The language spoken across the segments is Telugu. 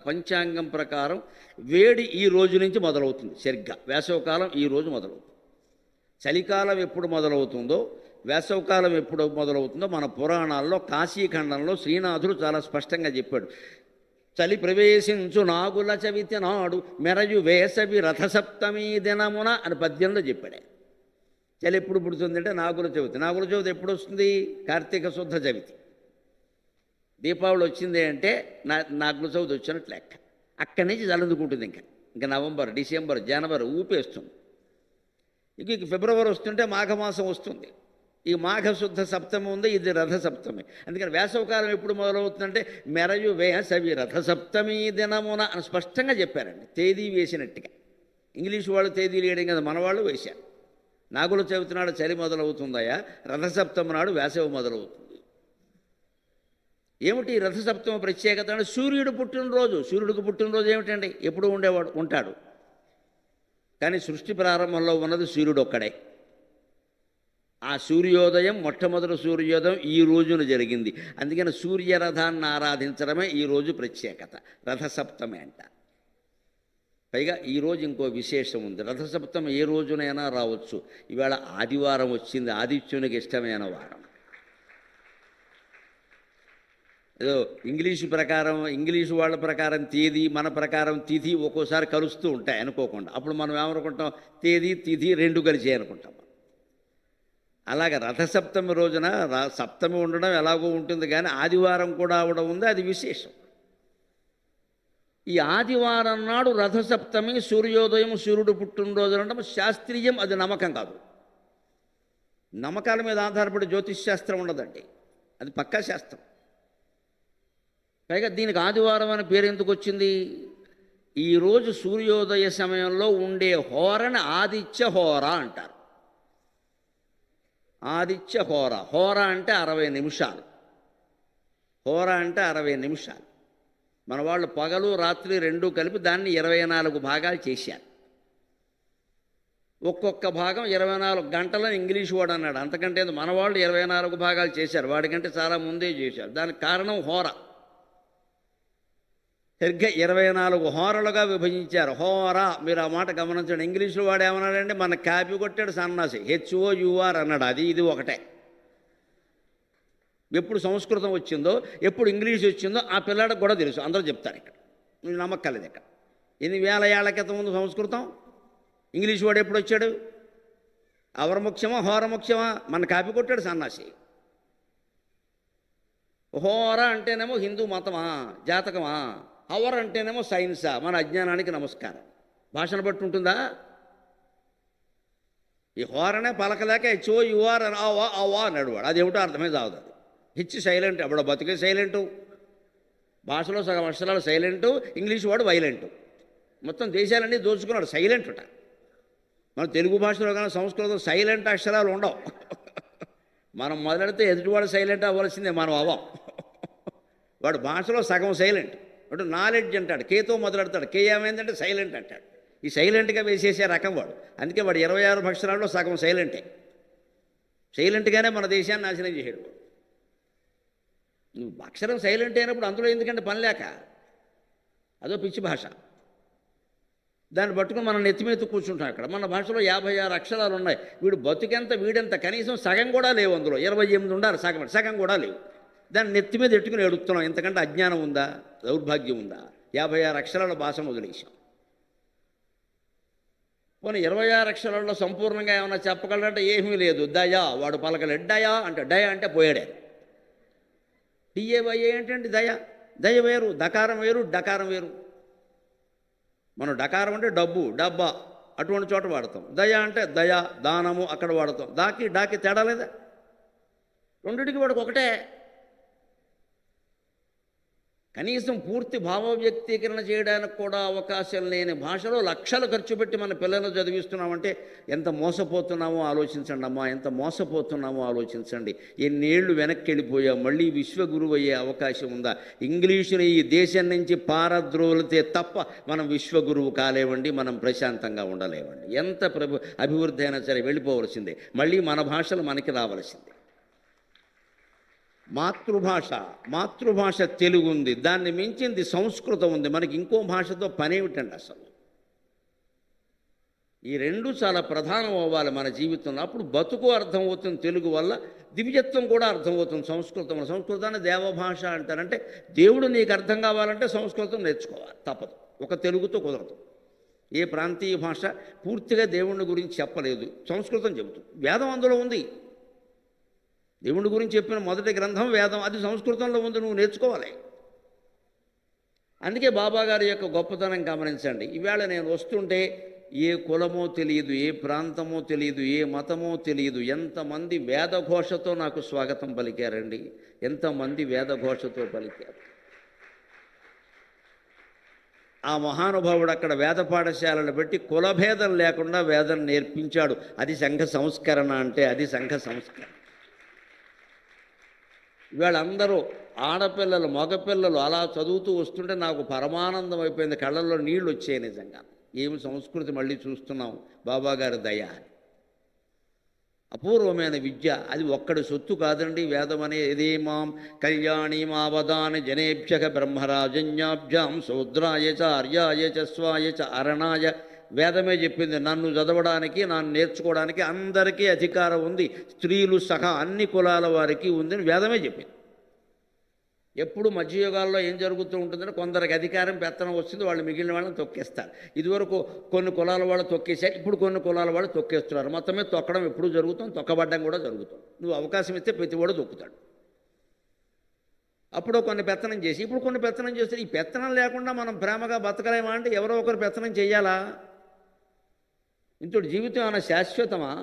పంచాంగం ప్రకారం వేడి ఈ రోజు నుంచి మొదలవుతుంది. సరిగ్గా వేసవకాలం ఈ రోజు మొదలవుతుంది. చలికాలం ఎప్పుడు మొదలవుతుందో, వేసవకాలం ఎప్పుడు మొదలవుతుందో మన పురాణాల్లో కాశీఖండంలో శ్రీనాథుడు చాలా స్పష్టంగా చెప్పాడు. చలి ప్రవేశించు నాగుల చవితి నాడు మెరయు వేసవి రథసప్తమి దినమున అని పద్యంలో చెప్పాడు. చలి ఎప్పుడు పుడుతుందంటే నాగుల చవితి. నాగుల చవితి ఎప్పుడు వస్తుంది? కార్తీక శుద్ధ చవితి. దీపావళి వచ్చింది అంటే నాగుల చవితి వచ్చినట్లు లెక్క. అక్కడి నుంచి చలందుకుంటుంది. ఇంకా నవంబర్, డిసెంబర్, జనవరి ఊపేస్తుంది. ఇక ఫిబ్రవరి వస్తుంటే మాఘమాసం వస్తుంది. ఈ మాఘశుద్ధ సప్తమి ఉంది, ఇది రథసప్తమి. అందుకని వేసవకాలం ఎప్పుడు మొదలవుతుందంటే మెరయు వేసవి రథసప్తమి దినమున అని స్పష్టంగా చెప్పారండి. తేదీ వేసినట్టుగా. ఇంగ్లీషు వాళ్ళు తేదీలు వేయడం కదా, మన వాళ్ళు వేశారు. నాగుల చవితి నాడు చలి మొదలవుతుందయా, రథసప్తమి నాడు వేసవి మొదలవుతుంది. ఏమిటి రథసప్తమి ప్రత్యేకత అంటే సూర్యుడు పుట్టినరోజు. సూర్యుడికి పుట్టినరోజు ఏమిటండి? ఎప్పుడు ఉంటాడు. కానీ సృష్టి ప్రారంభంలో ఉన్నది సూర్యుడు ఒక్కడే. ఆ సూర్యోదయం, మొట్టమొదటి సూర్యోదయం ఈ రోజున జరిగింది. అందుకని సూర్యరథాన్ని ఆరాధించడమే ఈరోజు ప్రత్యేకత. రథసప్తమి అంట. పైగా ఈరోజు ఇంకో విశేషం ఉంది. రథసప్తమి ఏ రోజునైనా రావచ్చు. ఇవాళ ఆదివారం వచ్చింది, ఆదిత్యునికి ఇష్టమైన వారం. ఏదో ఇంగ్లీషు వాళ్ళ ప్రకారం తేదీ, మన ప్రకారం తిథి ఒక్కోసారి కలుస్తూ ఉంటాయి అనుకోకుండా. అప్పుడు మనం ఏమనుకుంటాం? తేదీ తిథి రెండు కలిసి అనుకుంటాం. అలాగే రథసప్తమి రోజున సప్తమి ఉండడం ఎలాగో ఉంటుంది, కానీ ఆదివారం కూడా అవడం ఉంది. అది విశేషం. ఈ ఆదివారం నాడు రథసప్తమి, సూర్యోదయం, సూర్యుడు పుట్టినరోజు అనడం శాస్త్రీయం. అది నమ్మకం కాదు. నమ్మకాల మీద ఆధారపడి జ్యోతిష్ శాస్త్రం ఉండదండి. అది పక్కా శాస్త్రం. పైగా దీనికి ఆదివారం అనే పేరు ఎందుకు వచ్చింది? ఈరోజు సూర్యోదయ సమయంలో ఉండే హోరని ఆదిత్య హోర అంటారు. ఆదిత్య హోర. హోర అంటే 60 నిమిషాలు. హోర అంటే 60 నిమిషాలు. మన వాళ్ళు పగలు రాత్రి రెండూ కలిపి దాన్ని 24 భాగాలు చేశారు. ఒక్కొక్క భాగం 24 గంటలని ఇంగ్లీష్ వాడు అన్నాడు. అంతకంటే మన వాళ్ళు 24 భాగాలు చేశారు. వాడికంటే చాలా ముందే చేశారు. దానికి కారణం హోర. సరిగ్గా 24 హోరలుగా విభజించారు. హోరా, మీరు ఆ మాట గమనించండి. ఇంగ్లీషులో వాడు ఏమన్నాడంటే మన కాపీ కొట్టాడు సన్నాసి. HOUR అన్నాడు. అది ఇది ఒకటే. ఎప్పుడు సంస్కృతం వచ్చిందో, ఎప్పుడు ఇంగ్లీష్ వచ్చిందో ఆ పిల్లాడికి కూడా తెలుసు. అందరూ చెప్తారు. ఇక్కడ మీరు నమ్మక్కలేదు. ఇక్కడ 8,000 ఏళ్ల క్రితం ఉంది సంస్కృతం. ఇంగ్లీష్ వాడు ఎప్పుడు వచ్చాడు? అవర ముఖ్యమా, హోర ముఖ్యమా? మన కాపీ కొట్టాడు సన్నాసి. హోర అంటేనేమో హిందూ మతమా, జాతకమా. అవర్ అంటేనేమో సైన్సా. మన అజ్ఞానానికి నమస్కారం. భాషను బట్టి ఉంటుందా? ఈ హోరనే పలకలేక HOUR అవా అన్నాడు వాడు. అది ఏమిటో అర్థమే కాదు. అది సైలెంట్. అప్పుడు బతికే సైలెంటు. భాషలో సగం అక్షరాలు సైలెంటు, ఇంగ్లీష్ వాడు వైలెంటు. మొత్తం దేశాలన్నీ దోచుకున్నాడు. సైలెంట్ అట. మన తెలుగు భాషలో కానీ సంస్కృతం సైలెంట్ అక్షరాలు ఉండవు. మనం మొదలెడితే ఎదుటివాడు సైలెంట్ అవ్వాల్సిందే, మనం అవ్వం. వాడు భాషలో సగం సైలెంట్. అంటే నాలెడ్జ్ అంటాడు. కేతో మొదలెడతాడు. కే ఏమైందంటే సైలెంట్ అంటాడు. ఈ సైలెంట్గా వేసేసే రకం వాడు. అందుకే వాడు 26 అక్షరాల్లో సగం సైలెంటే. సైలెంట్గానే మన దేశాన్ని నాశనం చేసాడు. నువ్వు అక్షరం సైలెంట్ అయినప్పుడు అందులో ఎందుకంటే పని లేక, అదో పిచ్చి భాష. దాన్ని పట్టుకుని మనం నెత్తిమీద కూర్చుంటాం. ఇక్కడ మన భాషలో 56 అక్షరాలు ఉన్నాయి. వీడు బతుకెంత, వీడెంత, కనీసం సగం కూడా లేవు. అందులో 28 ఉండాలి. సగం కూడా లేవు. దాన్ని నెత్తి మీద ఎట్టుకుని ఎడుగుతున్నాం. ఎంతకంటే అజ్ఞానం ఉందా, దౌర్భాగ్యం ఉందా? 56 అక్షరాల భాష వదిలేసాం. పోనీ 26 అక్షరాల్లో సంపూర్ణంగా ఏమన్నా చెప్పగలంటే ఏమీ లేదు. దయా, వాడు పలకలేడు. డయా అంటే, డయా అంటే పోయాడే. DAYA ఏంటంటే దయ. దయ వేరు, దకారం వేరు, డకారం వేరు. మనం డకారం అంటే డబ్బు, డబ్బా, అటువంటి చోట వాడతాం. దయ అంటే దయా, దానము, అక్కడ వాడతాం. డాకి తేడా లేదా? రెండిటికి వాడికి ఒకటే. కనీసం పూర్తి భావవ్యక్తీకరణ చేయడానికి కూడా అవకాశం లేని భాషలో లక్షలు ఖర్చు పెట్టి మన పిల్లలను చదివిస్తున్నామంటే ఎంత మోసపోతున్నామో ఆలోచించండి అమ్మా. ఎంత మోసపోతున్నామో ఆలోచించండి. ఎన్నేళ్లు వెనక్కి వెళ్ళిపోయాం. మళ్ళీ విశ్వగురువు అయ్యే అవకాశం ఉందా? ఇంగ్లీషుని ఈ దేశం నుంచి పారద్రోలితే తప్ప మనం విశ్వగురువు కాలేవండి. మనం ప్రశాంతంగా ఉండలేవండి. ఎంత అభివృద్ధి అయినా సరే వెళ్ళిపోవలసిందే. మళ్ళీ మన భాషలు మనకి రావలసిందే. మాతృభాష తెలుగు ఉంది, దాన్ని మించింది సంస్కృతం ఉంది. మనకి ఇంకో భాషతో పని ఏమిటండి అసలు? ఈ రెండు చాలా ప్రధానం అవ్వాలి మన జీవితంలో. అప్పుడు బతుకు అర్థమవుతుంది తెలుగు వల్ల, దివ్యత్వం కూడా అర్థమవుతుంది సంస్కృతంలో. సంస్కృతాన్ని దేవభాష అంటారంటే దేవుడు నీకు అర్థం కావాలంటే సంస్కృతం నేర్చుకోవాలి, తప్పదు. ఒక తెలుగుతో కుదరదు. ఏ ప్రాంతీయ భాష పూర్తిగా దేవుని గురించి చెప్పలేదు, సంస్కృతం చెబుతుంది. వేదం అందులో ఉంది, దేవుడి గురించి చెప్పిన మొదటి గ్రంథం వేదం, అది సంస్కృతంలో ఉంది, నువ్వు నేర్చుకోవాలి. అందుకే బాబాగారి యొక్క గొప్పతనం గమనించండి. ఈవేళ నేను వస్తుంటే ఏ కులమో తెలియదు, ఏ ప్రాంతమో తెలియదు, ఏ మతమో తెలియదు, ఎంతమంది వేదఘోషతో నాకు స్వాగతం పలికారండి, ఎంతమంది వేదఘోషతో పలికారు. ఆ మహానుభావుడు అక్కడ వేద పాఠశాలలు పెట్టి కులభేదం లేకుండా వేదం నేర్పించాడు. అది సంఘ సంస్కరణ అంటే, అది సంఘ సంస్కరణ. ఇవాళ అందరూ ఆడపిల్లలు మగపిల్లలు అలా చదువుతూ వస్తుంటే నాకు పరమానందం అయిపోయింది, కళ్ళల్లో నీళ్ళు వచ్చాయి. నిజంగా ఏమి సంస్కృతి మళ్ళీ చూస్తున్నాం, బాబాగారి దయ. అపూర్వమైన విద్య, అది ఒక్కడి సొత్తు కాదండి. వేదం అనేది మాం కళ్యాణీమావదాని జనేభ్యక బ్రహ్మరాజన్యాభ్యాం శూద్రాయ చ ఆర్యాయ చ స్వాయ చ అరణాయ. వేదమే చెప్పింది, నన్ను చదవడానికి, నన్ను నేర్చుకోవడానికి అందరికీ అధికారం ఉంది, స్త్రీలు సహా అన్ని కులాల వారికి ఉందని వేదమే చెప్పింది. ఎప్పుడు మధ్యయుగాల్లో ఏం జరుగుతూ ఉంటుందంటే కొందరికి అధికారం పెత్తనం వస్తుంది, వాళ్ళు మిగిలిన వాళ్ళని తొక్కేస్తారు. ఇదివరకు కొన్ని కులాల వాళ్ళు తొక్కేశారు, ఇప్పుడు కొన్ని కులాల వాళ్ళు తొక్కేస్తున్నారు. మొత్తమే తొక్కడం ఎప్పుడు జరుగుతుంది, తొక్కబడ్డం కూడా జరుగుతుంది. నువ్వు అవకాశం ఇస్తే ప్రతి వాడు తొక్కుతాడు. అప్పుడు కొన్ని పెత్తనం చేసి ఇప్పుడు కొన్ని పెత్తనం చేస్తే, ఈ పెత్తనం లేకుండా మనం ప్రేమగా బతకలేమా అంటే ఎవరో ఒకరు పెత్తనం చేయాలా? ఇంతటి జీవితం ఏమైనా శాశ్వతమా?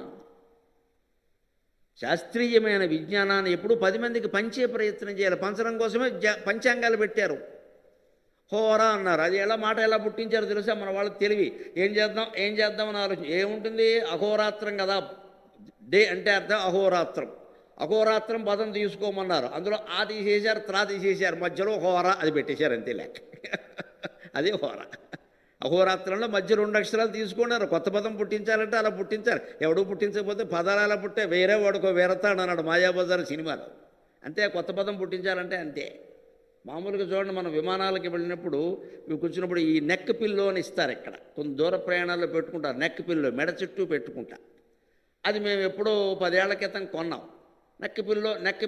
శాస్త్రీయమైన విజ్ఞానాన్ని ఎప్పుడు 10 మందికి పంచే ప్రయత్నం చేయాలి. పంచడం కోసమే పంచాంగాలు పెట్టారు. హోరా అన్నారు, అది మాట ఎలా పుట్టించారో తెలుసా? మన వాళ్ళకి తెలివి. ఏం చేద్దాం అని ఆలోచన ఏముంటుంది? అహోరాత్రం కదా, డే అంటే అర్థం అహోరాత్రం. అహోరాత్రం పదం తీసుకోమన్నారు, అందులో ఆ తీసేశారు, త్రా తీసేశారు, మధ్యలో హోరా అది పెట్టేశారు, అంతే లేక అదే హోరా. అహోరాత్రంలో మధ్య 2 అక్షరాలు తీసుకున్నారు. కొత్త పదం పుట్టించాలంటే అలా పుట్టించారు. ఎవడూ పుట్టించకపోతే పదాలు అలా పుట్టే, వేరే వాడుకో వేరతాడు అన్నాడు మాయాబజార్ సినిమాలో. అంతే, కొత్త పదం పుట్టించాలంటే అంతే. మామూలుగా చూడండి, మనం విమానాలకి వెళ్ళినప్పుడు కూర్చున్నప్పుడు ఈ నెక్ పిల్లో అని ఇస్తారు. ఇక్కడ కొన్ని దూర ప్రయాణాల్లో పెట్టుకుంటారు, నెక్ పిల్లో మెడ చుట్టూ పెట్టుకుంటా. అది మేము ఎప్పుడో 10 ఏళ్ల క్రితం కొన్నాం. నెక్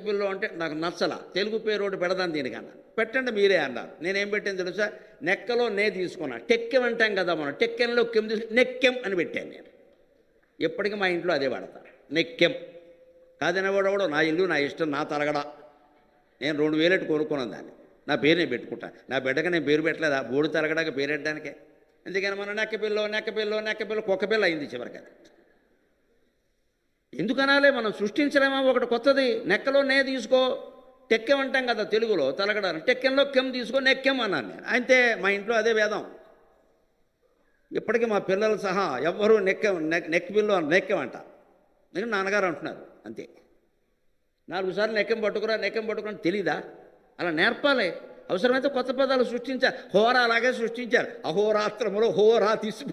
పిల్లో అంటే నాకు నచ్చల, తెలుగు పేరు ఒకటి పెడదాం దీనికన్నా. పెట్టండి మీరే అన్నారు. నేనేం పెట్టాను తెలుసా? నెక్కలో నే తీసుకున్నా, టెక్కెం అంటాం కదా మనం, టెక్కెంలో కెం తీసుకుని నెక్కెం అని పెట్టాను నేను. ఎప్పటికీ మా ఇంట్లో అదే వాడతాను, నెక్కెం. కాదనేవాడు నా ఇల్లు నా ఇష్టం, నా తరగడ. నేను 2000 కొనుక్కున్నాను దాన్ని, నా పేరు నేను పెట్టుకుంటా. నా బిడ్డగా నేను పేరు పెట్టలేదా? బోడు తరగడానికి పేరు పెట్టడానికే. అందుకని మనం నెక్కపిల్లో కుక్కపిల్ల అయింది చివరికి. అది ఎందుకనాలే? మనం సృష్టించలేమా ఒకటి కొత్తది? నెక్కలో నే తీసుకో, టెక్కెం అంటాం కదా తెలుగులో, తలగడాలి. టెక్కెంలో కెం తీసుకో, నెక్కెం అన్నాను నేను. అంతే, మా ఇంట్లో అదే వేదం. ఇప్పటికీ మా పిల్లలు సహా ఎవ్వరూ నెక్ పిల్లో నెక్కెం అంట. నేను నాన్నగారు అంటున్నారు అంతే. 4 సార్లు నెక్కెం పట్టుకురా తెలీదా? అలా నేర్పాలి. అవసరమైతే కొత్త పదాలు సృష్టించారు. హోరా అలాగే సృష్టించారు. అహోరాత్రములో హోరా తీసి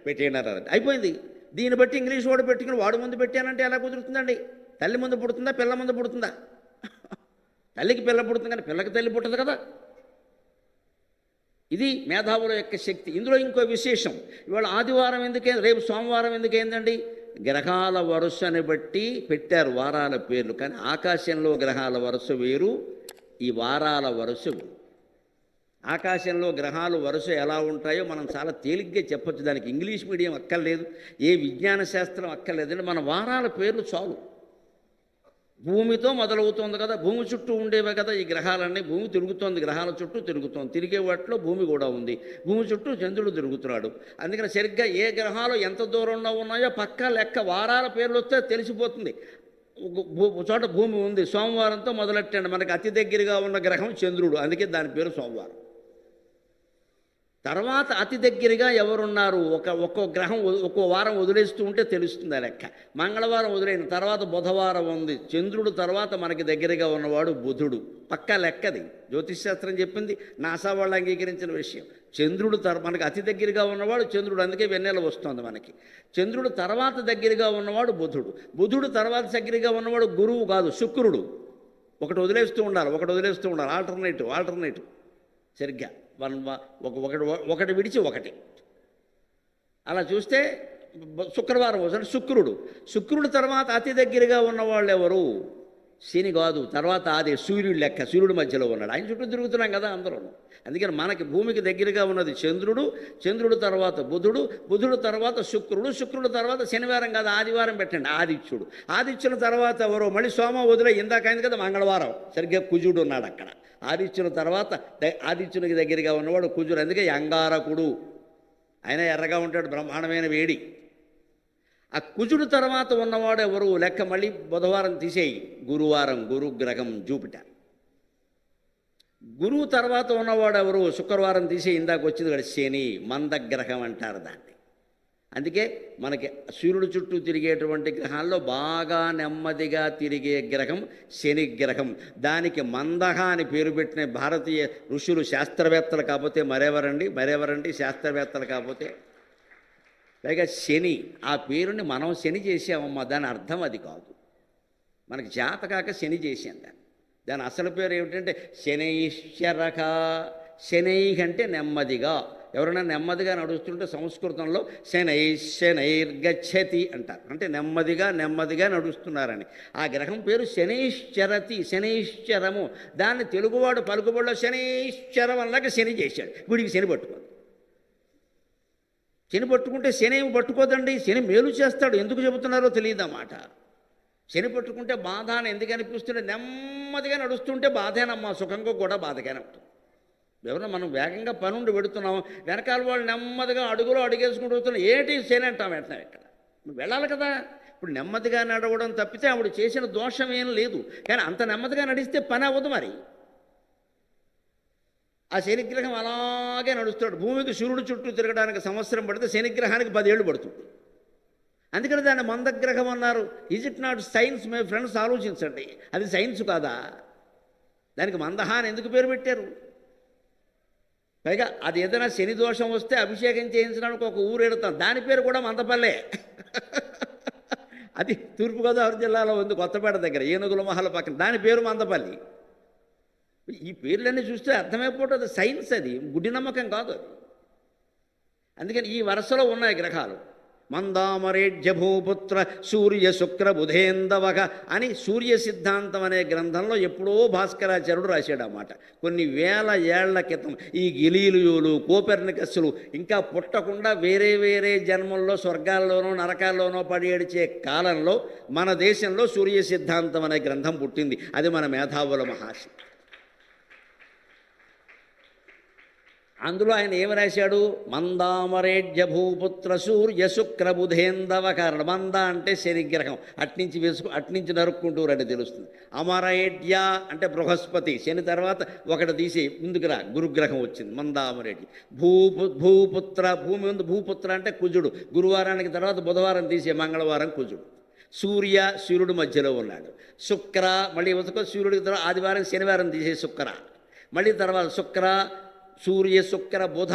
పెట్టేయన్నారు, అయిపోయింది. దీన్ని బట్టి ఇంగ్లీష్ వాడు పెట్టుకుని వాడు ముందు పెట్టానంటే ఎలా కుదురుతుందండి? తల్లి ముందు పుడుతుందా, పిల్ల ముందు పుడుతుందా? తల్లికి పిల్ల పుడుతుంది కానీ పిల్లకి తల్లి పుట్టదు కదా. ఇది మేధావుల యొక్క శక్తి. ఇందులో ఇంకో విశేషం, ఇవాళ ఆదివారం ఎందుకే, రేపు సోమవారం ఎందుకైందండి? గ్రహాల వరుసని బట్టి పెట్టారు వారాల పేర్లు. కానీ ఆకాశంలో గ్రహాల వరుస వేరు, ఈ వారాల వరుస వేరు. ఆకాశంలో గ్రహాలు వరుస ఎలా ఉంటాయో మనం చాలా తేలిగ్గా చెప్పచ్చు. దానికి ఇంగ్లీష్ మీడియం అక్కర్లేదు, ఏ విజ్ఞాన శాస్త్రం అక్కర్లేదండి. మన వారాల పేర్లు చాలు. భూమితో మొదలవుతోంది కదా, భూమి చుట్టూ ఉండేవే కదా ఈ గ్రహాలన్నీ. భూమి తిరుగుతోంది, గ్రహాల చుట్టూ తిరుగుతోంది. తిరిగే వాటిలో భూమి కూడా ఉంది. భూమి చుట్టూ చంద్రుడు తిరుగుతున్నాడు. అందుకని సరిగ్గా ఏ గ్రహాలు ఎంత దూరంలో ఉన్నాయో పక్కా లెక్క వారాల పేర్లు వస్తే తెలిసిపోతుంది. చోట భూమి ఉంది, సోమవారంతో మొదలెట్టండి. మనకి అతి దగ్గరగా ఉన్న గ్రహం చంద్రుడు, అందుకే దాని పేరు సోమవారం. తర్వాత అతి దగ్గరగా ఎవరున్నారు, ఒక్కో గ్రహం ఒక్కో వారం వదిలేస్తూ ఉంటే తెలుస్తుంది ఆ లెక్క. మంగళవారం వదిలేని తర్వాత బుధవారం ఉంది. చంద్రుడు తర్వాత మనకి దగ్గరగా ఉన్నవాడు బుధుడు. పక్కా లెక్కది, జ్యోతిష్శాస్త్రం చెప్పింది, నాసా వాళ్ళు అంగీకరించిన విషయం. చంద్రుడు మనకి అతి దగ్గరగా ఉన్నవాడు చంద్రుడు, అందుకే వెన్నెల వస్తుంది మనకి. చంద్రుడు తర్వాత దగ్గరగా ఉన్నవాడు బుధుడు. బుధుడు తర్వాత దగ్గరగా ఉన్నవాడు గురువు కాదు, శుక్రుడు. ఒకటి వదిలేస్తూ ఉండాలి, ఆల్టర్నేటివ్ సరిగ్గా ఒకటి విడిచి ఒకటి. అలా చూస్తే శుక్రవారం వస్తుంది. శుక్రుడు తర్వాత అతి దగ్గరగా ఉన్నవాళ్ళు ఎవరు? శని కాదు, తర్వాత ఆది సూర్యుడు లెక్క, సూర్యుడి మధ్యలో ఉన్నాడు. ఆయన చుట్టూ తిరుగుతున్నాం కదా అందరూ. అందుకని మనకి భూమికి దగ్గరగా ఉన్నది చంద్రుడు తర్వాత బుధుడు తర్వాత శుక్రుడు తర్వాత శనివారం కాదు ఆదివారం పెట్టండి ఆదిత్యుని తర్వాత ఎవరో మళ్ళీ సోమ వదిలే ఇందాక అయింది కదా మంగళవారం, సరిగ్గా కుజుడు ఉన్నాడు అక్కడ. ఆదిత్యుని తర్వాత ఆదిత్యునికి దగ్గరగా ఉన్నవాడు కుజుడు, అందుకే అంగారకుడు. ఆయన ఎర్రగా ఉంటాడు, బ్రహ్మాండమైన వేడి. ఆ కుజుడు తర్వాత ఉన్నవాడు ఎవరు లెక్క మళ్ళీ బుధవారం తీసేయి, గురువారం, గురుగ్రహం జూపిటర్. గురువు తర్వాత ఉన్నవాడు ఎవరు? శుక్రవారం తీసే, ఇందాక వచ్చింది కదా శని, మందగ్రహం అంటారు దాన్ని. అందుకే మనకి సూర్యుడు చుట్టూ తిరిగేటువంటి గ్రహాల్లో బాగా నెమ్మదిగా తిరిగే గ్రహం శని గ్రహం. దానికి మందహ అని పేరు పెట్టిన భారతీయ ఋషులు, శాస్త్రవేత్తలు కాకపోతే మరెవరండి శాస్త్రవేత్తలు కాకపోతే. పైగా శని, ఆ పేరుని మనం శని చేసామమ్మా, దాని అర్థం అది కాదు. మనకి జాతకాక శని చేసాం దాని అసలు పేరు ఏమిటంటే శనైశ్చరక. శనై అంటే నెమ్మదిగా. ఎవరైనా నెమ్మదిగా నడుస్తుంటే సంస్కృతంలో శనైర్గచ్చతి అంటారు, అంటే నెమ్మదిగా నడుస్తున్నారని. ఆ గ్రహం పేరు శనైశ్చరతి, శనైశ్చరము. దాన్ని తెలుగువాడు పలుకుబడిలో శనైశ్చరం అన్నాక శని చేశాడు. గుడికి శని పట్టుకోదు. శని పట్టుకుంటే శని ఏమి పట్టుకోదండి, శని మేలు చేస్తాడు. ఎందుకు చెబుతున్నారో తెలియదన్నమాట. శని పట్టుకుంటే బాధ అని ఎందుకు అనిపిస్తుంటే, నెమ్మదిగా నడుస్తుంటే బాధేనమ్మా, సుఖంగా కూడా బాధగానే ఉంటుంది. ఎవరన్నా మనం వేగంగా పనుండి పెడుతున్నాం, వెనకాల వాళ్ళు నెమ్మదిగా అడుగేసుకుంటూ వస్తున్నాం, ఏంటి శని అంటాం వెంటనే. ఇక్కడ వెళ్ళాలి కదా. ఇప్పుడు నెమ్మదిగా నడవడం తప్పితే ఆవిడ చేసిన దోషం ఏం లేదు, కానీ అంత నెమ్మదిగా నడిస్తే పని అవ్వదు. మరి ఆ శనిగ్రహం అలాగే నడుస్తాడు. భూమికి సూర్యుడు చుట్టూ తిరగడానికి సంవత్సరం పడితే శనిగ్రహానికి 10 ఏళ్ళు పడుతుంది. అందుకని దాన్ని మందగ్రహం అన్నారు. Is it not science? My friends, ఆలోచించండి, అది సైన్స్ కాదా? దానికి మందహ అని ఎందుకు పేరు పెట్టారు? పైగా అది ఏదైనా శని దోషం వస్తే అభిషేకం చేయించడానికి ఒక ఊరు ఎడతాం, దాని పేరు కూడా మందపల్లె. అది తూర్పుగోదావరి జిల్లాలో ఉంది, కొత్తపేట దగ్గర, ఏనుగుల మహల్ పక్కన. దాని పేరు మందపల్లి. ఈ పేర్లన్నీ చూస్తే అర్థమైపోతుంది, సైన్స్. అది గుడ్డి నమ్మకం కాదు అది. అందుకని ఈ వరుసలో ఉన్నాయి గ్రహాలు. మందామరేఢ్య భూపుత్ర సూర్య శుక్ర బుధేందవక అని సూర్య సిద్ధాంతం అనే గ్రంథంలో ఎప్పుడో భాస్కరాచార్యుడు రాశాడన్నమాట. కొన్ని వేల ఏళ్ల క్రితం. ఈ గెలీలియోలు, కోపెర్నికస్సులు ఇంకా పుట్టకుండా వేరే జన్మల్లో స్వర్గాల్లోనో నరకాల్లోనో పడి ఏడిచే కాలంలో మన దేశంలో సూర్య సిద్ధాంతం అనే గ్రంథం పుట్టింది. అది మన మేధావుల మహాశి. అందులో ఆయన ఏమి రాశాడు? మందామరేఢ్య భూపుత్ర సూర్య శుక్ర బుధేందవకరణ. మంద అంటే శనిగ్రహం, అట్నుంచి నరుక్కుంటూ రండి తెలుస్తుంది. అమరేఢ్య అంటే బృహస్పతి, శని తర్వాత ఒకటి తీసి ముందుకురా, గురుగ్రహం వచ్చింది మందామరేఢ్య. భూపుత్ర, భూమి ముందు భూపుత్ర అంటే కుజుడు, గురువారానికి తర్వాత బుధవారం తీసే మంగళవారం కుజుడు. సూర్యుడు మధ్యలో ఉన్నాడు. శుక్ర మళ్ళీ ఉతక, సూర్యుడికి తర్వాత ఆదివారం శనివారం తీసే శుక్ర, మళ్ళీ తర్వాత సూర్య శుక్ర బుధ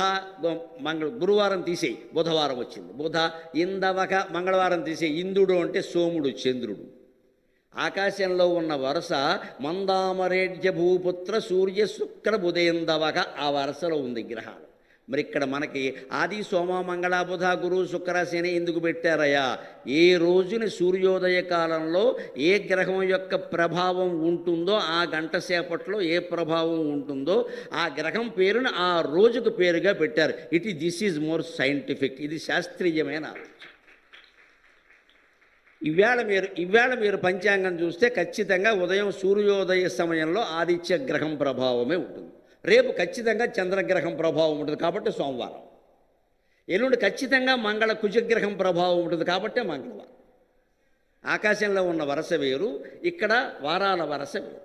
గురువారం తీసేయి, బుధవారం వచ్చింది. బుధ ఇందవక, మంగళవారం తీసేయి. ఇంద్రుడు అంటే సోముడు, చంద్రుడు. ఆకాశంలో ఉన్న వరుస మందామరేఢ్య భూపుత్ర సూర్య శుక్ర బుధేందవక, ఆ వరుసలో ఉంది గ్రహాలు. మరి ఇక్కడ మనకి ఆది సోమ మంగళ బుధ గురు శుక్ర శని ఎందుకు పెట్టారయ్యా? ఏ రోజుని సూర్యోదయ కాలంలో ఏ గ్రహం యొక్క ప్రభావం ఉంటుందో ఆ గంట సేపట్లో ఏ ప్రభావం ఉంటుందో ఆ గ్రహం పేరును ఆ రోజుకు పేరుగా పెట్టారు. This is more scientific. ఇది శాస్త్రీయమైన ఆలోచన. ఇవాళ మీరు పంచాంగం చూస్తే ఖచ్చితంగా ఉదయం సూర్యోదయ సమయంలో ఆదిత్య గ్రహం ప్రభావమే ఉంటుంది. రేపు ఖచ్చితంగా చంద్రగ్రహం ప్రభావం ఉంటుంది కాబట్టి సోమవారం. ఎల్లుండి ఖచ్చితంగా కుజగ్రహం ప్రభావం ఉంటుంది కాబట్టి మంగళవారం. ఆకాశంలో ఉన్న వరుస వేరు, ఇక్కడ వారాల వరుస వేరు.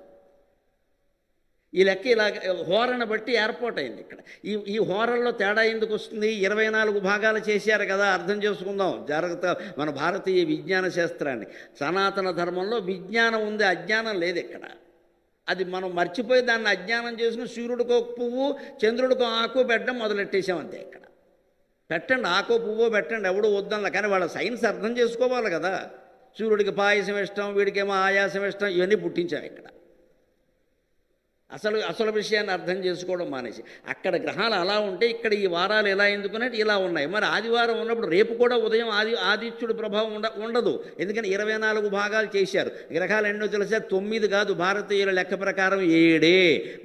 ఈ లెక్క ఇలాగ హోరను బట్టి ఏర్పాటైంది. ఇక్కడ ఈ హోరల్లో తేడా ఎందుకు వస్తుంది? 24 భాగాలు చేశారు కదా, అర్థం చేసుకుందాం జాగ్రత్త మన భారతీయ విజ్ఞాన శాస్త్రాన్ని. సనాతన ధర్మంలో విజ్ఞానం ఉంది, అజ్ఞానం లేదు ఇక్కడ. అది మనం మర్చిపోయి దాన్ని అజ్ఞానం చేసుకుని సూర్యుడికో పువ్వు చంద్రుడికో ఆకు పెట్టడం మొదలెట్టేసాం అంతే. ఇక్కడ పెట్టండి, ఆకో పువ్వో పెట్టండి, ఎవడో వద్దనలా. కానీ వాళ్ళ సైన్స్ అర్థం చేసుకోవాలి కదా. సూర్యుడికి పాయసం ఇష్టం, వీడికేమో ఆయాసం ఇష్టం, ఇవన్నీ పుట్టించాం ఇక్కడ. అసలు విషయాన్ని అర్థం చేసుకోవడం మానేసి అక్కడ గ్రహాలు అలా ఉంటే ఇక్కడ ఈ వారాలు ఎలా ఎందుకున్నట్టు ఇలా ఉన్నాయి. మరి ఆదివారం ఉన్నప్పుడు రేపు కూడా ఉదయం ఆదిత్యుడి ప్రభావం ఉండదు. ఎందుకని 24 భాగాలు చేశారు. గ్రహాలు ఎన్నో తెలుసా? 9 కాదు, భారతీయుల లెక్క ప్రకారం 7.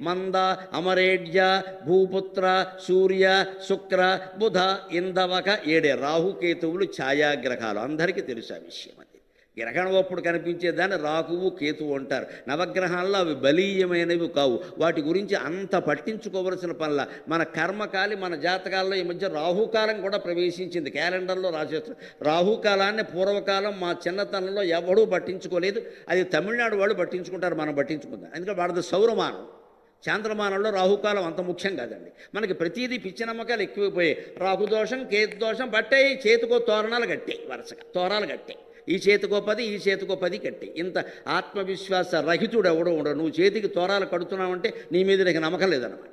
మంద, అమరేడ్య, భూపుత్ర, సూర్య, శుక్ర, బుధ, ఇందవక 7. రాహుకేతువులు ఛాయాగ్రహాలు. అందరికీ తెలుసు ఆ విషయం. అది గ్రహణం అప్పుడు కనిపించేదాన్ని రాహువు కేతువు అంటారు. నవగ్రహాల్లో అవి బలీయమైనవి కావు. వాటి గురించి అంత పట్టించుకోవలసిన పనుల. మన కర్మకాలి, మన జాతకాల్లో ఈ మధ్య రాహుకాలం కూడా ప్రవేశించింది. క్యాలెండర్లో రాసేస్తారు. రాహుకాలాన్ని పూర్వకాలం మా చిన్నతనంలో ఎవడూ పట్టించుకోలేదు. అది తమిళనాడు వాళ్ళు పట్టించుకుంటారు, మనం పట్టించుకుంటాం. ఎందుకంటే వాడిది సౌరమానం. చాంద్రమానంలో రాహుకాలం అంత ముఖ్యం కాదండి. మనకి ప్రతిదీ పిచ్చి నమ్మకాలు ఎక్కువైపోయాయి. రాహుదోషం, కేతు దోషం పట్టాయి. చేతికో తోరణాలు కట్టాయి, వరుసగా తోరాలు కట్టాయి. ఈ చేతికో 10, ఈ చేతికో 10 కట్టి. ఇంత ఆత్మవిశ్వాస రహితుడు ఎవడో ఉండడు. నువ్వు చేతికి తోరాలు కడుతున్నావంటే నీ మీద నీకు నమ్మకం లేదన్నమాట.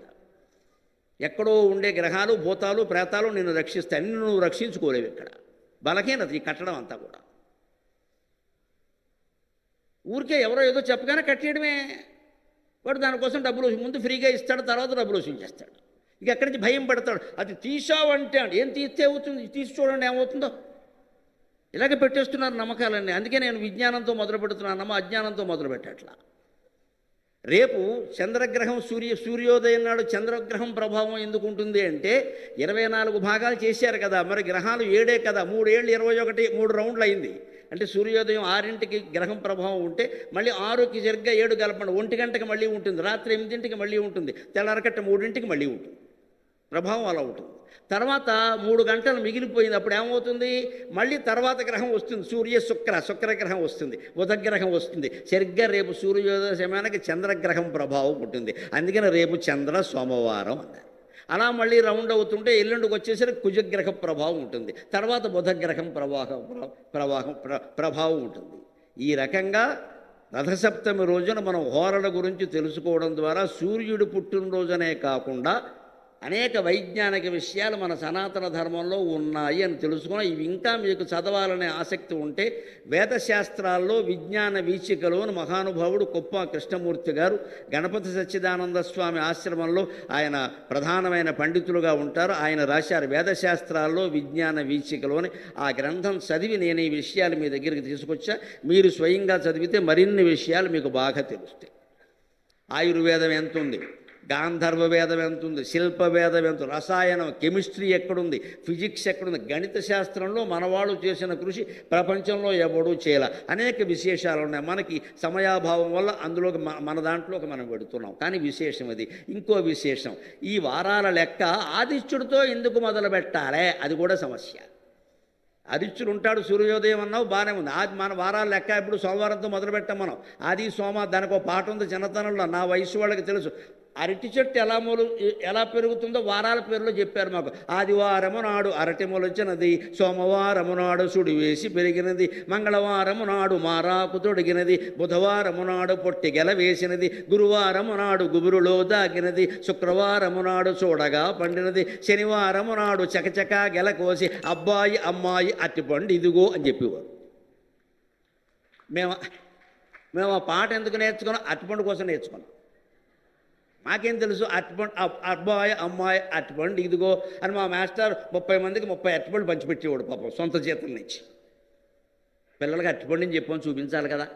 ఎక్కడో ఉండే గ్రహాలు, భూతాలు, ప్రేతాలు నిన్ను రక్షిస్తాయి. నిన్ను నువ్వు రక్షించుకోలేవు. ఇక్కడ బలహీనత ఈ కట్టడం అంతా కూడా. ఊరికే ఎవరో ఏదో చెప్పగానే కట్టేయడమే. వాడు దానికోసం డబ్బులు ముందు ఫ్రీగా ఇస్తాడు, తర్వాత డబ్బులు వసూలు ఇక ఎక్కడి నుంచి భయం పడతాడు. అది తీసావంటే ఏం తీస్తే అవుతుంది, తీసి చూడండి ఏమవుతుందో. ఇలాగే పెట్టేస్తున్నారు నమ్మకాలన్నీ. అందుకే నేను విజ్ఞానంతో మొదలు పెడుతున్నానమ్మా, అజ్ఞానంతో మొదలు పెట్టట్లా. రేపు చంద్రగ్రహం, సూర్యోదయం నాడు చంద్రగ్రహం ప్రభావం ఎందుకు ఉంటుంది అంటే 24 భాగాలు చేశారు కదా. మరి గ్రహాలు 7 కదా. 3 ఏళ్ళు 21, 3 రౌండ్లు అయింది. అంటే సూర్యోదయం 6ంటికి గ్రహం ప్రభావం ఉంటే మళ్ళీ 6కి సరిగ్గా 7 కలపండి, 1 గంటకి మళ్ళీ ఉంటుంది. రాత్రి 8ంటికి మళ్ళీ ఉంటుంది. తెల్లరకట్ట 3ంటికి మళ్ళీ ఉంటుంది. ప్రభావం అలా ఉంటుంది. తర్వాత 3 గంటలు మిగిలిపోయింది. అప్పుడు ఏమవుతుంది? మళ్ళీ తర్వాత గ్రహం వస్తుంది. శుక్రగ్రహం వస్తుంది, బుధగ్రహం వస్తుంది. సరిగ్గా రేపు సూర్యోదయ సమయానికి చంద్రగ్రహం ప్రభావం ఉంటుంది. అందుకని రేపు సోమవారం అన్నారు. అలా మళ్ళీ రౌండ్ అవుతుంటే ఎల్లుండికి వచ్చేసరికి కుజగ్రహ ప్రభావం ఉంటుంది. తర్వాత బుధగ్రహం ప్రభావం ఉంటుంది. ఈ రకంగా రథసప్తమి రోజున మనం హోరల గురించి తెలుసుకోవడం ద్వారా సూర్యుడు పుట్టినరోజునే కాకుండా అనేక వైజ్ఞానిక విషయాలు మన సనాతన ధర్మంలో ఉన్నాయి అని తెలుసుకుని ఇవి ఇంకా మీకు చదవాలనే ఆసక్తి ఉంటే వేదశాస్త్రాల్లో విజ్ఞాన వీచికలోని మహానుభావుడు కొప్ప కృష్ణమూర్తి గారు గణపతి సచ్చిదానంద స్వామి ఆశ్రమంలో ఆయన ప్రధానమైన పండితులుగా ఉంటారు. ఆయన రాశారు వేదశాస్త్రాల్లో విజ్ఞాన వీచికలోని. ఆ గ్రంథం చదివి నేను ఈ విషయాలు మీ దగ్గరికి తీసుకొచ్చా. మీరు స్వయంగా చదివితే మరిన్ని విషయాలు మీకు బాగా తెలుస్తాయి. ఆయుర్వేదం ఎంత ఉంది, గాంధర్వ వేదం ఎంత ఉంది, శిల్ప వేదం ఎంత, రసాయనం, కెమిస్ట్రీ ఎక్కడుంది, ఫిజిక్స్ ఎక్కడుంది, గణిత శాస్త్రంలో మనవాళ్ళు చేసిన కృషి ప్రపంచంలో ఎవడూ చేయాల. అనేక విశేషాలు ఉన్నాయి. మనకి సమయాభావం వల్ల అందులోకి మన దాంట్లోకి మనం పెడుతున్నాం. కానీ విశేషం అది. ఇంకో విశేషం, ఈ వారాల లెక్క ఆదిత్యుడితో ఎందుకు మొదలు పెట్టాలి, అది కూడా సమస్య. ఆదిత్యుడు ఉంటాడు, సూర్యోదయం అన్నావు, బాగానే ఉంది. మన వారాల లెక్క ఇప్పుడు సోమవారంతో మొదలు పెట్టాం మనం. ఆది సోమ, దానికి ఒక పాట ఉంది చిన్నతనంలో, నా వయసు వాళ్ళకి తెలుసు. అరటి చెట్టు ఎలా పెరుగుతుందో వారాల పేరులో చెప్పారు మాకు. ఆదివారము నాడు అరటి మొలచినది, సోమవారము నాడు సుడి వేసి పెరిగినది, మంగళవారము నాడు మారాకు తొడిగినది, బుధవారము నాడు పొట్టి గెల వేసినది, గురువారము నాడు గుబురులో దాగినది, శుక్రవారము నాడు చూడగా పండినది, శనివారము నాడు చకచకా గెల కోసి అబ్బాయి అమ్మాయి అట్టిపండు ఇదిగో అని చెప్పేవారు. మేము ఆ పాట ఎందుకు నేర్చుకున్నాం? అట్టిపండు కోసం నేర్చుకున్నాం. మాకేం తెలుసు? అట్టిపండు, అబ్బాయి అమ్మాయి అట్టిపండు ఇదిగో అని మా మాస్టర్ 30 మందికి 30 అట్టిపండు పంచిపెట్టేవాడు పాపం, సొంత జీతం నుంచి. పిల్లలకి అట్టిపండు అని చెప్పని చూపించాలి కదా.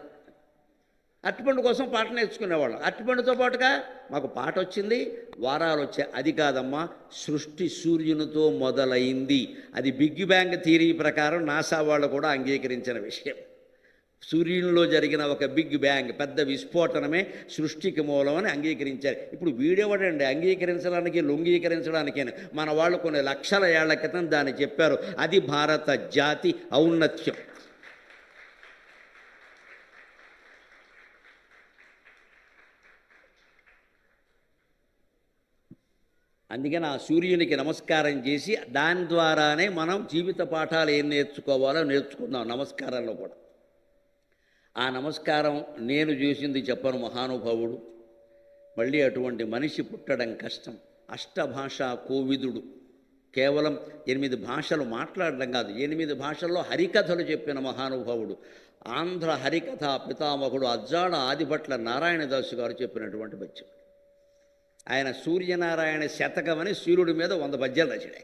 అట్టిపండు కోసం పాట నేర్చుకునేవాళ్ళం. అట్టిపండుతో పాటుగా మాకు పాట వచ్చింది, వారాలు వచ్చాయి. అది కాదమ్మా, సృష్టి సూర్యునితో మొదలైంది. అది బిగ్ బ్యాంగ్ థియరీ ప్రకారం నాసా వాళ్ళు కూడా అంగీకరించిన విషయం. సూర్యునిలో జరిగిన ఒక బిగ్ బ్యాంగ్, పెద్ద విస్ఫోటనమే సృష్టికి మూలం అని అంగీకరించారు. ఇప్పుడు వీడెవడండి అంగీకరించడానికి, లొంగీకరించడానికి? మన వాళ్ళు కొన్ని లక్షల ఏళ్ల క్రితం దాన్ని చెప్పారు. అది భారత జాతి ఔన్నత్యం. అందుకని ఆ సూర్యునికి నమస్కారం చేసి దాని ద్వారానే మనం జీవిత పాఠాలు ఏం నేర్చుకోవాలో నేర్చుకుందాం. నమస్కారంలో కూడా ఆ నమస్కారం నేను చేసింది చెప్పను మహానుభావుడు. మళ్ళీ అటువంటి మనిషి పుట్టడం కష్టం. అష్టభాషా కోవిదుడు, కేవలం 8 భాషలు మాట్లాడడం కాదు, 8 భాషల్లో హరికథలు చెప్పిన మహానుభావుడు. ఆంధ్ర హరికథ పితామహుడు అజ్జాడ ఆదిభట్ల నారాయణదాసు గారు చెప్పినటువంటి పద్యం. ఆయన సూర్యనారాయణ శతకం అని సూర్యుడి మీద 100 పద్యాలు రాశాడు.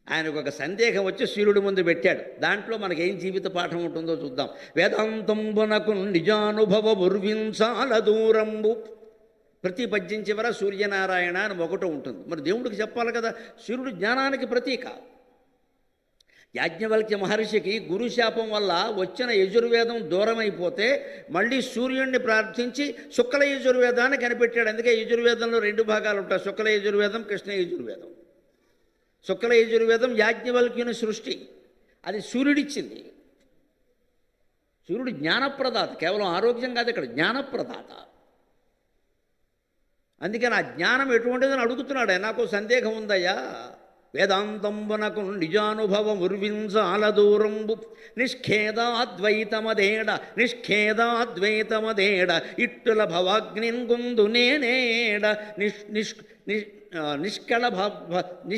ఆయనకు ఒక సందేహం వచ్చి సూర్యుడి ముందు పెట్టాడు. దాంట్లో మనకేం జీవిత పాఠం ఉంటుందో చూద్దాం. వేదాంతంబునకు నిజానుభవ ఉర్వించాల దూరంబు. ప్రతి పద్యం చివర సూర్యనారాయణ అని ఒకటి ఉంటుంది. మరి దేవుడికి చెప్పాలి కదా. సూర్యుడు జ్ఞానానికి ప్రతీక. యాజ్ఞవల్క్య మహర్షికి గురుశాపం వల్ల వచ్చిన యజుర్వేదం దూరమైపోతే మళ్ళీ సూర్యుడిని ప్రార్థించి శుక్ల యజుర్వేదాన్ని కనిపెట్టాడు. అందుకే యజుర్వేదంలో 2 భాగాలు ఉంటాయి, శుక్ల యజుర్వేదం, కృష్ణ యజుర్వేదం. శుక్ల యజుర్వేదం యాజ్ఞవల్క్యుని సృష్టి, అది సూర్యుడిచ్చింది. సూర్యుడు జ్ఞానప్రదాత, కేవలం ఆరోగ్యం కాదు, ఇక్కడ జ్ఞానప్రదాత. అందుకని ఆ జ్ఞానం ఎటువంటిదని అడుగుతున్నాడు. నాకు సందేహం ఉందయ్యా. వేదాంతంబునకు నిజానుభవం ఉర్వించాల దూరంబు నిష్ఖేదాద్వైతమదేడ నిష్ఖేదాద్వైతమదేడ ఇట్టుల భవాగ్నిన్ గుందు నేనేడ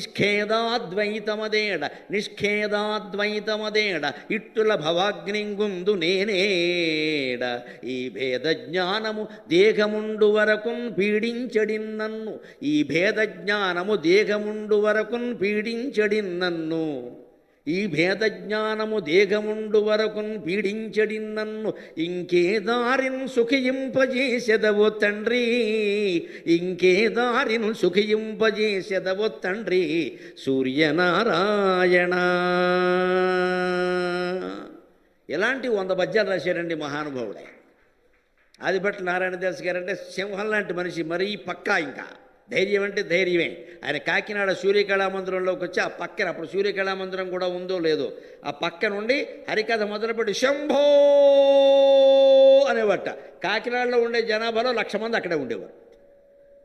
నిష్ఖేదాద్వైతమదేడ నిష్ఖేదాద్వైతమదేడ ఇట్టుల భవాగ్నింగుందు నేనేడ. ఈ భేద జ్ఞానము దేహముండు వరకున్ పీడించడిన్నన్ను, ఈ భేద జ్ఞానము దేహముండు వరకున్ పీడించడిన్నన్ను, ఈ భేద జ్ఞానము దేహముండు వరకున్ పీడించడిన్నన్ను. ఇంకే దారిన్ సుఖింపజేసెదవో తండ్రి, ఇంకే దారిన్ సుఖింపజేసెదవో తండ్రి సూర్యనారాయణ. ఎలాంటి 100 పద్యాలు రాశాడండి మహానుభావుడే. ఆదిభట్ల నారాయణ దాస్ గారంటే సింహం లాంటి మనిషి. మరి పక్కా ఇంకా ధైర్యం అంటే ధైర్యమే. ఆయన కాకినాడ సూర్యకళామందిరంలోకి వచ్చి ఆ పక్కన, అప్పుడు సూర్యకళామందిరం కూడా ఉందో లేదో, ఆ పక్క నుండి హరికథ మొదలుపెట్టి శంభో అనేవట. కాకినాడలో ఉండే జనాభాలో 1,00,000 మంది అక్కడే ఉండేవారు,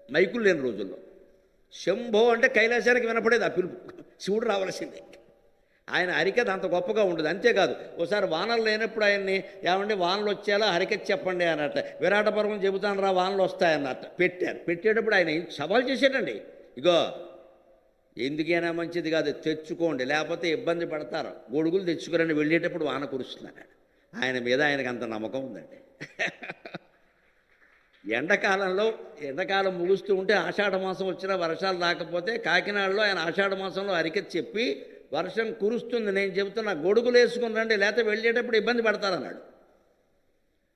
మైకులు లేని రోజుల్లో. శంభో అంటే కైలాసానికి వినపడేది ఆ పిలుపు, శివుడు రావాల్సిందే. ఆయన హరికథ అంత గొప్పగా ఉండదు. అంతేకాదు, ఒకసారి వానలు లేనప్పుడు ఆయన్ని ఏమంటే వానలు వచ్చేలా హరికథ చెప్పండి అన్నట్ట. విరాట పర్వం చెబుతాను రా వానలు వస్తాయన్నట్ట పెట్టారు. పెట్టేటప్పుడు ఆయన సవాల్ చేశాడండి. ఇగో ఎందుకైనా మంచిది కాదు, తెచ్చుకోండి, లేకపోతే ఇబ్బంది పడతారు, గొడుగులు తెచ్చుకోరని వెళ్ళేటప్పుడు వాన కురుస్తున్నాడు. ఆయన మీద ఆయనకు అంత నమ్మకం ఉందండి. ఎండాకాలం ముగుస్తూ ఉంటే ఆషాఢ మాసం వచ్చినా వర్షాలు రాకపోతే కాకినాడలో ఆయన ఆషాఢ మాసంలో హరికథ చెప్పి వర్షం కురుస్తుంది, నేను చెబుతున్నా గొడుగులు వేసుకుని రండి, లేకపోతే వెళ్ళేటప్పుడు ఇబ్బంది పడతారన్నాడు.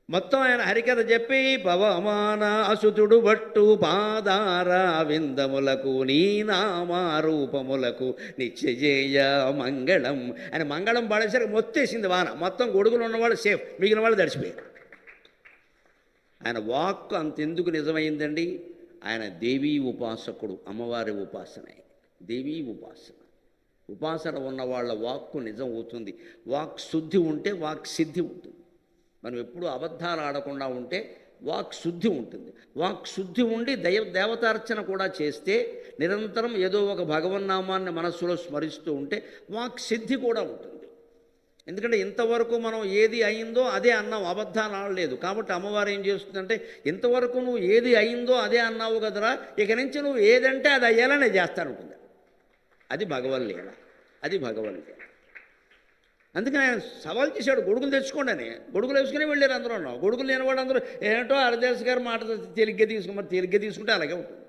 మొత్తం ఆయన హరికథ చెప్పి పవమాన అసుతుడు భట్టు పాదార విందములకు నీ నామారూపములకు నిత్యజేయ మంగళం అని మంగళం పడేసరికి మొత్తేసింది వాన. మొత్తం గొడుగులు ఉన్నవాళ్ళు సేఫ్, మిగిలిన వాళ్ళు తడిసిపోయారు. ఆయన వాక్కు అంతెందుకు నిజమైందండి. ఆయన దేవీ ఉపాసకుడు, అమ్మవారి ఉపాసన, దేవీ ఉపాసన ఉన్న వాళ్ళ వాక్కు నిజం అవుతుంది. వాక్ శుద్ధి ఉంటే వాక్ సిద్ధి ఉంటుంది. మనం ఎప్పుడూ అబద్ధాలు ఆడకుండా ఉంటే వాక్ శుద్ధి ఉంటుంది. వాక్ శుద్ధి ఉండి దేవతార్చన కూడా చేస్తే, నిరంతరం ఏదో ఒక భగవన్నామాన్ని మనస్సులో స్మరిస్తూ ఉంటే వాక్ సిద్ధి కూడా ఉంటుంది. ఎందుకంటే ఇంతవరకు మనం ఏది అయిందో అదే అన్నాం, అబద్ధాలు ఆడలేదు. కాబట్టి అమ్మవారు ఏం చేస్తుందంటే, ఇంతవరకు నువ్వు ఏది అయిందో అదే అన్నావు కదరా, ఇక నుంచి నువ్వు ఏదంటే అది అయ్యేలానే చేస్తానుకుంది. అది భగవల్లీల, అది భగవల్లీల. అందుకని ఆయన సవాల్ చేశాడు, గొడుగులు తెచ్చుకోండి అని. గొడుగులు వేసుకుని వెళ్ళారు అందరూ. గొడుగులు లేనివాడు అందరూ ఏంటో హరిదాస్ గారి మాట తేలిగ్గా తీసుకుని, తేలిగ్గా తీసుకుంటే అలాగే ఉంటుంది.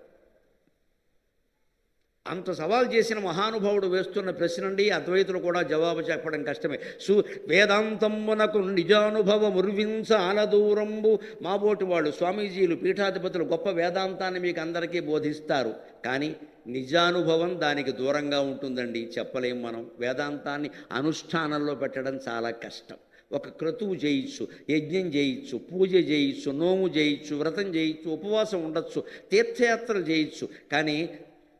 అంత సవాల్ చేసిన మహానుభావుడు వేస్తున్న ప్రశ్నండి అద్వైతులు కూడా జవాబు చెప్పడం కష్టమే. వేదాంతమునకు నిజానుభవం ఉర్వించాల దూరంబు. మాబోటి వాళ్ళు స్వామీజీలు, పీఠాధిపతులు గొప్ప వేదాంతాన్ని మీకు అందరికీ బోధిస్తారు, కానీ నిజానుభవం దానికి దూరంగా ఉంటుందండి. చెప్పలేం మనం. వేదాంతాన్ని అనుష్ఠానంలో పెట్టడం చాలా కష్టం. ఒక క్రతువు చేయొచ్చు, యజ్ఞం చేయొచ్చు, పూజ చేయొచ్చు, నోము చేయొచ్చు, వ్రతం చేయొచ్చు, ఉపవాసం ఉండొచ్చు, తీర్థయాత్రలు చేయొచ్చు, కానీ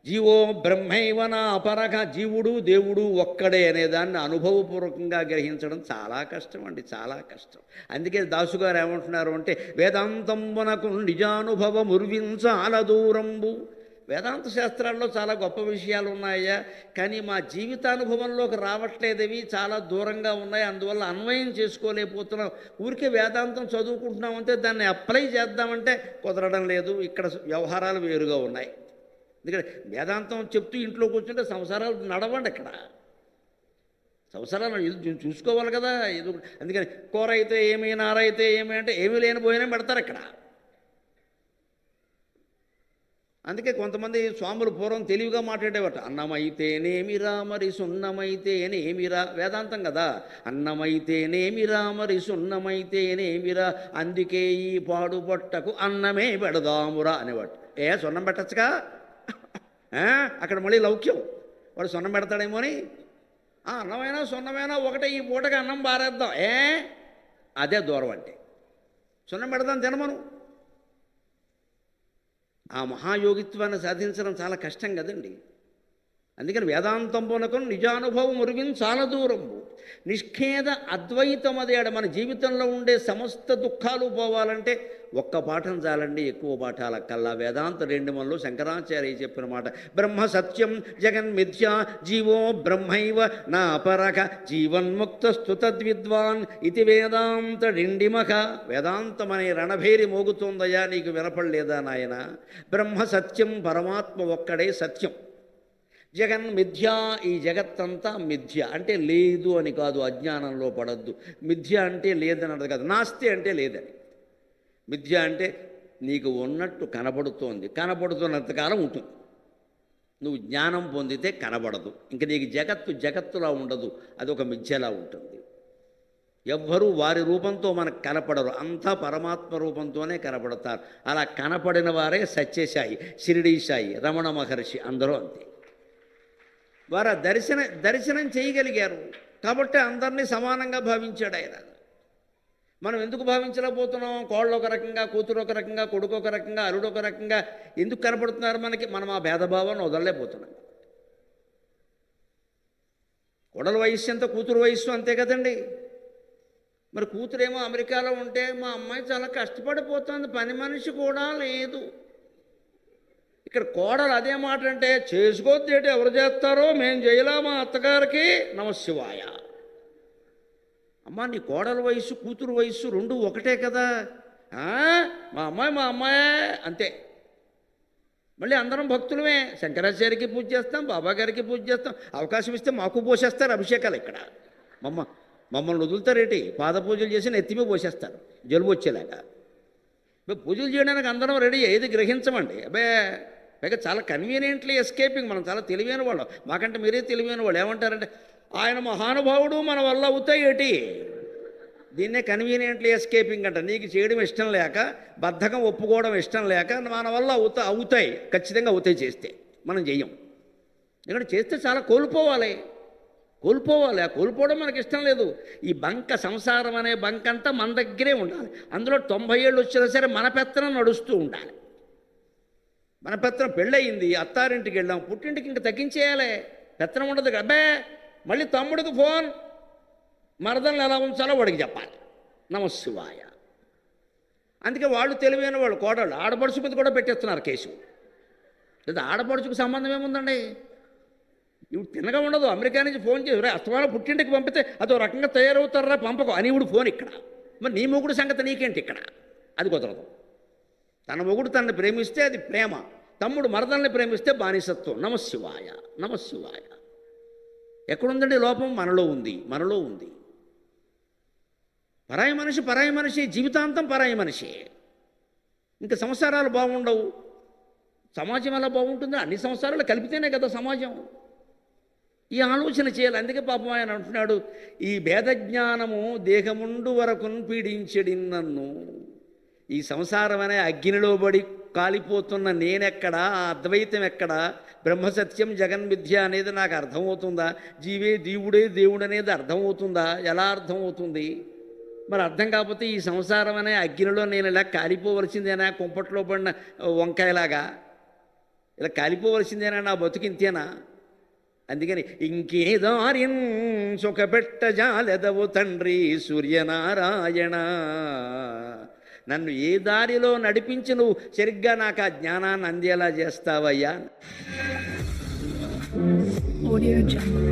జీవో బ్రహ్మైవనా అపరగ, జీవుడు దేవుడు ఒక్కడే అనేదాన్ని అనుభవపూర్వకంగా గ్రహించడం చాలా కష్టం అండి, చాలా కష్టం. అందుకే దాసుగారు ఏమంటున్నారు అంటే, వేదాంతంబునకు నిజానుభవం ఉర్వించాల దూరంబు. వేదాంత శాస్త్రాల్లో చాలా గొప్ప విషయాలు ఉన్నాయా, కానీ మా జీవితానుభవంలోకి రావట్లేదవి, చాలా దూరంగా ఉన్నాయి, అందువల్ల అన్వయం చేసుకోలేకపోతున్నాం. ఊరికే వేదాంతం చదువుకుంటున్నామంటే దాన్ని అప్లై చేద్దామంటే కుదరడం లేదు. ఇక్కడ వ్యవహారాలు వేరుగా ఉన్నాయి. ఎందుకంటే వేదాంతం చెప్తూ ఇంట్లో కూర్చుంటే సంసారాలు నడవండి. ఇక్కడ సంసారాలు చూసుకోవాలి కదా. అందుకని కూర అయితే ఏమి, నార అయితే ఏమి అంటే ఏమీ లేని భోజనం పెడతారు ఇక్కడ. అందుకే కొంతమంది స్వాములు పూర్వం తెలివిగా మాట్లాడేవాట. అన్నమైతేనేమిరా మరి సున్నమైతేనేమిరా, వేదాంతం కదా. అన్నమైతేనేమిరా మరి సున్నమైతేనేమిరా, అందుకే ఈ పాడుబొట్టకు అన్నమే పెడదామురా అనేవాడు. సున్నం పెట్టచ్చుగా, అక్కడ మళ్ళీ లౌక్యం. వాడు సున్నం పెడతాడేమో అని. అన్నమైనా సున్నమైనా ఒకటే, ఈ పూటకి అన్నం బారేద్దాం. అదే దూరం అంటే. సున్నం పెడదాం తినమను. ఆ మహాయోగిత్వాన్ని సాధించడం చాలా కష్టం కదండి. అందుకని వేదాంతంబునకు నిజానుభవం మురిగిన చాలా దూరము. నిష్ఖేద అద్వైతమదేడ. మన జీవితంలో ఉండే సమస్త దుఃఖాలు పోవాలంటే ఒక్క పాఠం చాలండి, ఎక్కువ పాఠాల కల్లా. వేదాంత 2 మనలో శంకరాచార్య చెప్పిన మాట, బ్రహ్మ సత్యం జగన్మిథ్యా జీవో బ్రహ్మైవ నా పరక జీవన్ముక్తస్తు తద్విద్వాన్ ఇది వేదాంత డిండిమఖ. వేదాంతం అనే రణభేరి మోగుతుందయా, నీకు వినపడలేదా నాయన? బ్రహ్మ సత్యం, పరమాత్మ ఒక్కడే సత్యం. జగన్ మిథ్య, ఈ జగత్తంతా మిథ్య. అంటే లేదు అని కాదు, అజ్ఞానంలో పడద్దు. మిథ్య అంటే లేదని అర్థం కాదు, నాస్తి అంటే లేదని. మిథ్య అంటే నీకు ఉన్నట్టు కనబడుతోంది, కనబడుతున్నంతకాలం ఉంటుంది. నువ్వు జ్ఞానం పొందితే కనబడదు, ఇంక నీకు జగత్తులా ఉండదు, అదొక మిథ్యలా ఉంటుంది. ఎవ్వరూ వారి రూపంతో మనకు కనపడరు, అంతా పరమాత్మ రూపంతోనే కనపడతారు. అలా కనపడిన వారే సత్యసాయి, షిరిడీ సాయి, రమణ మహర్షి, అందరూ అంతే. వారు దర్శనం చేయగలిగారు కాబట్టి అందరినీ సమానంగా భావించాడు ఆయన. మనం ఎందుకు భావించలేకపోతున్నాం? కోళ్ళు ఒక రకంగా, కూతురు ఒక రకంగా, కొడుకు ఒక రకంగా, అల్లుడు ఒక రకంగా ఎందుకు కనపడుతున్నారు మనకి? మనం ఆ భేదభావాన్ని వదలలేకపోతున్నాం. కోడల వయస్సు ఎంత, కూతురు వయస్సు అంతే కదండి. మరి కూతురేమో అమెరికాలో ఉంటే, మా అమ్మాయి చాలా కష్టపడిపోతుంది, పని మనిషి కూడా లేదు. ఇక్కడ కోడలు అదే మాట అంటే, చేసుకోవద్దు ఏంటి, ఎవరు చేస్తారో, మేము చేయలా మా అత్తగారికి, నమశివాయ. అమ్మా, నీ కోడల వయస్సు కూతురు వయస్సు 2 ఒకటే కదా. మా అమ్మాయే అంతే. మళ్ళీ అందరం భక్తులమే, శంకరాచార్యకి పూజ చేస్తాం, బాబా గారికి పూజ చేస్తాం. అవకాశం ఇస్తే మాకు పోసేస్తారు అభిషేకాలు. ఇక్కడ మమ్మల్ని వదులుతారేటి? పాద పూజలు చేసి నెత్తిమే పోసేస్తారు జలుబు వచ్చేలాగా. పూజలు చేయడానికి అందరం రెడీ, ఏది గ్రహించమండి. పైగా చాలా కన్వీనియంట్లీ ఎస్కేపింగ్. మనం చాలా తెలివైన వాళ్ళం, మాకంటే మీరే తెలివైన వాళ్ళు. ఏమంటారంటే, ఆయన మహానుభావుడు, మన వల్ల అవుతాయి ఏటి. దీన్నే కన్వీనియంట్లీ ఎస్కేపింగ్ అంట. నీకు చేయడం ఇష్టం లేక, బద్ధకం ఒప్పుకోవడం ఇష్టం లేక, మన వల్ల అవుతాయి, ఖచ్చితంగా అవుతాయి చేస్తే. మనం చెయ్యం. ఎందుకంటే చేస్తే చాలా కోల్పోవాలి. ఆ కోల్పోవడం మనకి ఇష్టం లేదు. ఈ బంక, సంసారం అనే బంకంతా మన దగ్గరే ఉండాలి. అందులో 90 ఏళ్ళు వచ్చినా సరే మన పెత్తనం నడుస్తూ ఉండాలి. మన పెత్తనం పెళ్ళయింది, అత్తారింటికి వెళ్ళాం, పుట్టింటికి ఇంక తగ్గించేయాలి, పెత్తనం ఉండదు. మళ్ళీ తమ్ముడికి ఫోన్, మరదలను ఎలా ఉంచాలో వాడికి చెప్పాలి, నమశివాయ. అందుకే వాళ్ళు తెలివైన వాళ్ళు, కోడళ్ళు ఆడపడుచు మీద కూడా పెట్టేస్తున్నారు కేసు. లేదా ఆడపడుచుకు సంబంధం ఏముందండి? ఇప్పుడు తినగా ఉండదు. అమెరికా నుంచి ఫోన్ చేసి, అస్తమానం పుట్టింటికి పంపితే అదో రకంగా తయారవుతారా, పంపకు అని ఇప్పుడు ఫోన్ ఇక్కడ. మరి నీ మొగుడు సంగతి నీకేంటి ఇక్కడ? అది కుదరదు. తన మొగుడు తనని ప్రేమిస్తే అది ప్రేమ, తమ్ముడు మరదల్ని ప్రేమిస్తే బానిసత్వం. నమశివాయ. ఎక్కడుందండి లోపం? మనలో ఉంది. పరాయి మనిషి జీవితాంతం పరాయి మనిషి. ఇంకా సంసారాలు బాగుండవు. సమాజం ఎలా బాగుంటుందో? అన్ని సంసారాలు కలిపితేనే కదా సమాజం. ఈ ఆలోచన చేయాలి. అందుకే పాపం ఆయన అంటున్నాడు, ఈ భేదజ్ఞానము దేహముండు వరకును పీడించడి నన్ను. ఈ సంసారం అనే అగ్నిలో పడి కాలిపోతున్న నేనెక్కడా, ఆ అద్వైతం ఎక్కడా, బ్రహ్మసత్యం జగన్మిథ్య అనేది నాకు అర్థమవుతుందా? జీవే దేవుడే దేవుడు అనేది అర్థమవుతుందా? ఎలా అర్థమవుతుంది? మరి అర్థం కాకపోతే ఈ సంసారం అనే అగ్నిలో నేను ఇలా కాలిపోవలసిందేనా? కుంపట్లో పడిన వంకాయలాగా ఇలా కాలిపోవలసిందేనా? నా బతుకింతేనా? అందుకని ఇంకేదార్యన్ సుఖపెట్టజాలెదవు తండ్రి సూర్యనారాయణ. నన్ను ఏ దారిలో నడిపించి నువ్వు సరిగ్గా నాకు ఆ జ్ఞానాన్ని అందేలా చేస్తావయ్యా. Audio Jungle.